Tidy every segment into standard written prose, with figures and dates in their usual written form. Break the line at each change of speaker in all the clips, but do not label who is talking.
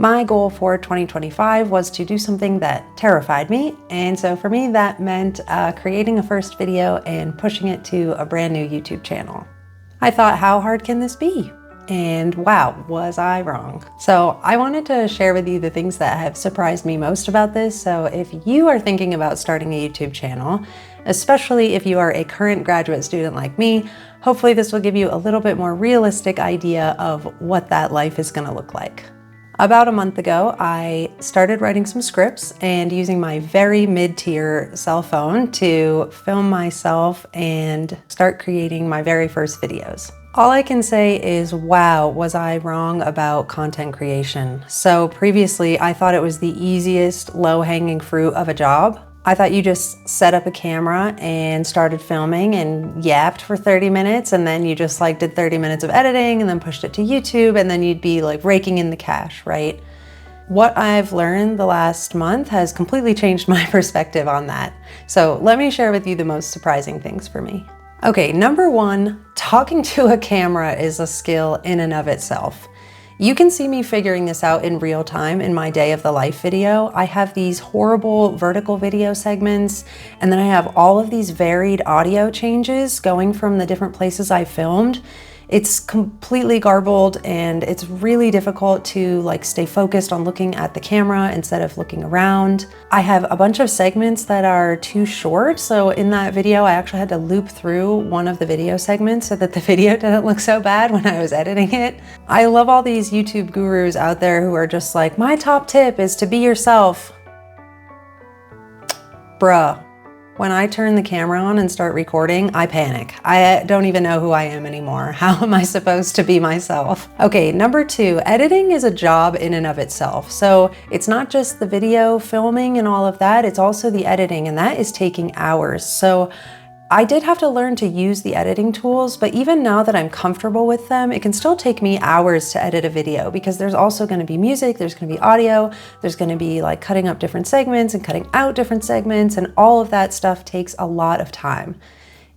My goal for 2025 was to do something that terrified me, and so for me that meant creating a first video and pushing it to a brand new YouTube channel. I thought, how hard can this be? And wow, was I wrong. So I wanted to share with you the things that have surprised me most about this. So if you are thinking about starting a YouTube channel, especially if you are a current graduate student like me, hopefully this will give you a little bit more realistic idea of what that life is going to look like. About a month ago, I started writing some scripts and using my very mid-tier cell phone to film myself and start creating my very first videos. All I can say is, wow, was I wrong about content creation. So previously, I thought it was the easiest low-hanging fruit of a job. I thought you just set up a camera and started filming and yapped for 30 minutes and then you just did 30 minutes of editing and then pushed it to YouTube and then you'd be raking in the cash, right? What I've learned the last month has completely changed my perspective on that. So let me share with you the most surprising things for me. Okay, number one, talking to a camera is a skill in and of itself. You can see me figuring this out in real time in my day of the life video. I have these horrible vertical video segments, and then I have all of these varied audio changes going from the different places I filmed. It's completely garbled and it's really difficult to stay focused on looking at the camera instead of looking around. I have a bunch of segments that are too short. So in that video, I actually had to loop through one of the video segments so that the video didn't look so bad when I was editing it. I love all these YouTube gurus out there who are just like, my top tip is to be yourself. Bruh. When I turn the camera on and start recording, I panic. I don't even know who I am anymore. How am I supposed to be myself? Okay, number two, editing is a job in and of itself. So it's not just the video filming and all of that, it's also the editing, and that is taking hours. So I did have to learn to use the editing tools, but even now that I'm comfortable with them, it can still take me hours to edit a video because there's also going to be music, there's going to be audio, there's going to be cutting up different segments and cutting out different segments, and all of that stuff takes a lot of time.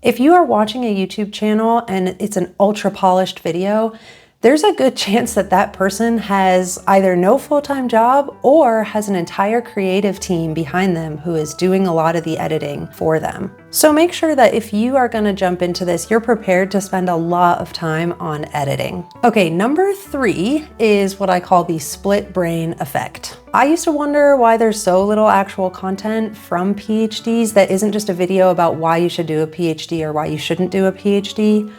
If you are watching a YouTube channel and it's an ultra polished video, there's a good chance that that person has either no full-time job or has an entire creative team behind them who is doing a lot of the editing for them. So make sure that if you are going to jump into this, you're prepared to spend a lot of time on editing. Okay, number three is what I call the split brain effect. I used to wonder why there's so little actual content from PhDs that isn't just a video about why you should do a PhD or why you shouldn't do a PhD.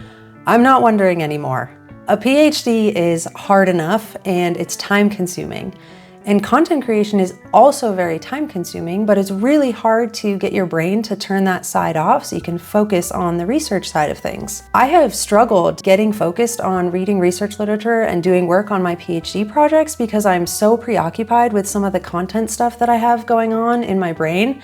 I'm not wondering anymore. A PhD is hard enough and it's time consuming. And content creation is also very time consuming, but it's really hard to get your brain to turn that side off so you can focus on the research side of things. I have struggled getting focused on reading research literature and doing work on my PhD projects because I'm so preoccupied with some of the content stuff that I have going on in my brain.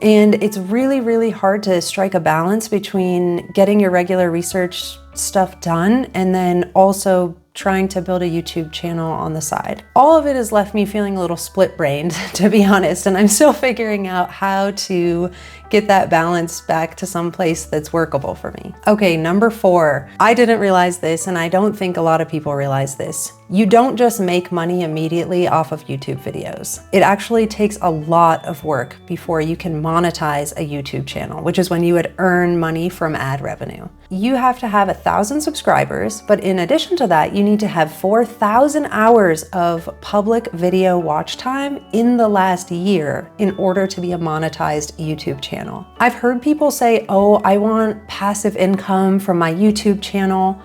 And it's really, really hard to strike a balance between getting your regular research stuff done and then also trying to build a YouTube channel on the side. All of it has left me feeling a little split-brained, to be honest, and I'm still figuring out how to get that balance back to some place that's workable for me. Okay, number four. I didn't realize this, and I don't think a lot of people realize this. You don't just make money immediately off of YouTube videos. It actually takes a lot of work before you can monetize a YouTube channel, which is when you would earn money from ad revenue. You have to have 1,000 subscribers, but in addition to that, you need to have 4,000 hours of public video watch time in the last year in order to be a monetized YouTube channel. I've heard people say, oh, I want passive income from my YouTube channel.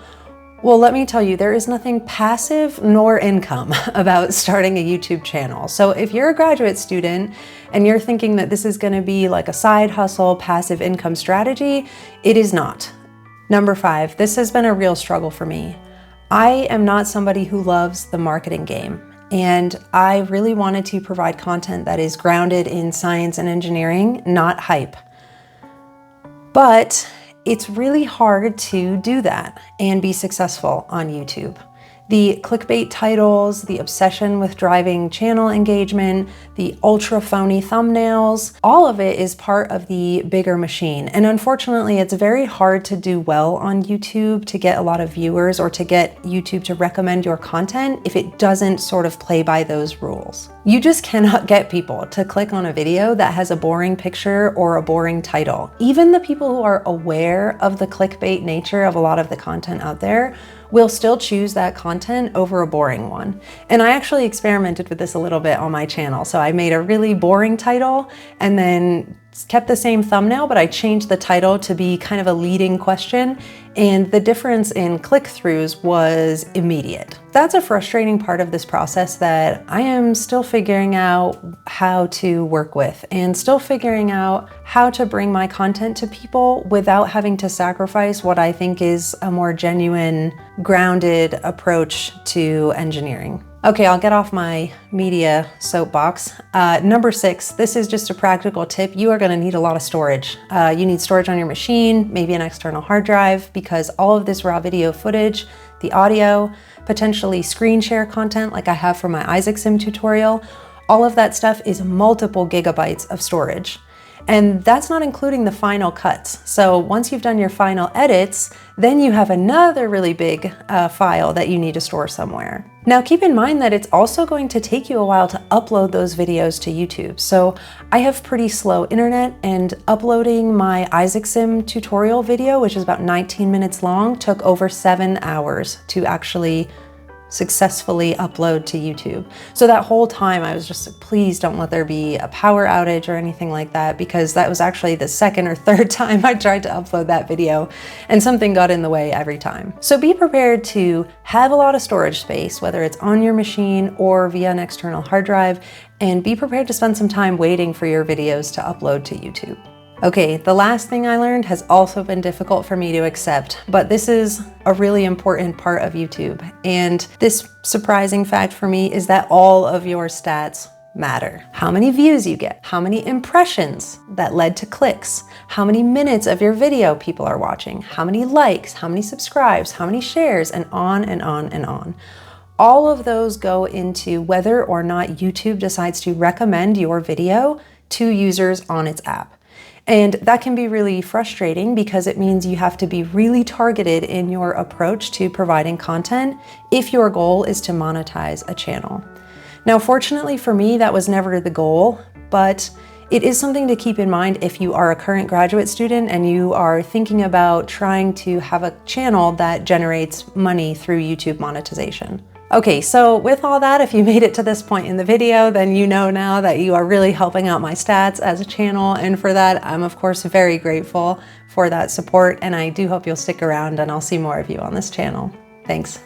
Well, let me tell you, there is nothing passive nor income about starting a YouTube channel. So if you're a graduate student and you're thinking that this is going to be like a side hustle, passive income strategy, it is not. Number five, this has been a real struggle for me. I am not somebody who loves the marketing game, and I really wanted to provide content that is grounded in science and engineering, not hype. But it's really hard to do that and be successful on YouTube. The clickbait titles, the obsession with driving channel engagement, the ultra phony thumbnails, all of it is part of the bigger machine. And unfortunately, it's very hard to do well on YouTube, to get a lot of viewers or to get YouTube to recommend your content if it doesn't sort of play by those rules. You just cannot get people to click on a video that has a boring picture or a boring title. Even the people who are aware of the clickbait nature of a lot of the content out there will still choose that content over a boring one. And I actually experimented with this a little bit on my channel. So I made a really boring title and then kept the same thumbnail, but I changed the title to be kind of a leading question. And the difference in click-throughs was immediate. That's a frustrating part of this process that I am still figuring out how to work with, and still figuring out how to bring my content to people without having to sacrifice what I think is a more genuine, grounded approach to engineering. Okay, I'll get off my media soapbox. Number 6, this is just a practical tip. You are gonna need a lot of storage. You need storage on your machine, maybe an external hard drive, because all of this raw video footage, the audio, potentially screen share content like I have for my Isaac Sim tutorial, all of that stuff is multiple gigabytes of storage. And that's not including the final cuts. So once you've done your final edits, then you have another really big file that you need to store somewhere. Now keep in mind that it's also going to take you a while to upload those videos to YouTube. So I have pretty slow internet, and uploading my Isaac Sim tutorial video, which is about 19 minutes long, took over 7 hours to actually successfully upload to YouTube. So that whole time I was just like, please don't let there be a power outage or anything like that, because that was actually the second or third time I tried to upload that video and something got in the way every time. So be prepared to have a lot of storage space, whether it's on your machine or via an external hard drive, and be prepared to spend some time waiting for your videos to upload to YouTube. Okay, the last thing I learned has also been difficult for me to accept, but this is a really important part of YouTube. And this surprising fact for me is that all of your stats matter. How many views you get, how many impressions that led to clicks, how many minutes of your video people are watching, how many likes, how many subscribes, how many shares, and on and on and on. All of those go into whether or not YouTube decides to recommend your video to users on its app. And that can be really frustrating because it means you have to be really targeted in your approach to providing content if your goal is to monetize a channel. Now, fortunately for me, that was never the goal, but it is something to keep in mind if you are a current graduate student and you are thinking about trying to have a channel that generates money through YouTube monetization. Okay, so with all that, if you made it to this point in the video, then you know now that you are really helping out my stats as a channel. And for that, I'm of course very grateful for that support. And I do hope you'll stick around, and I'll see more of you on this channel. Thanks.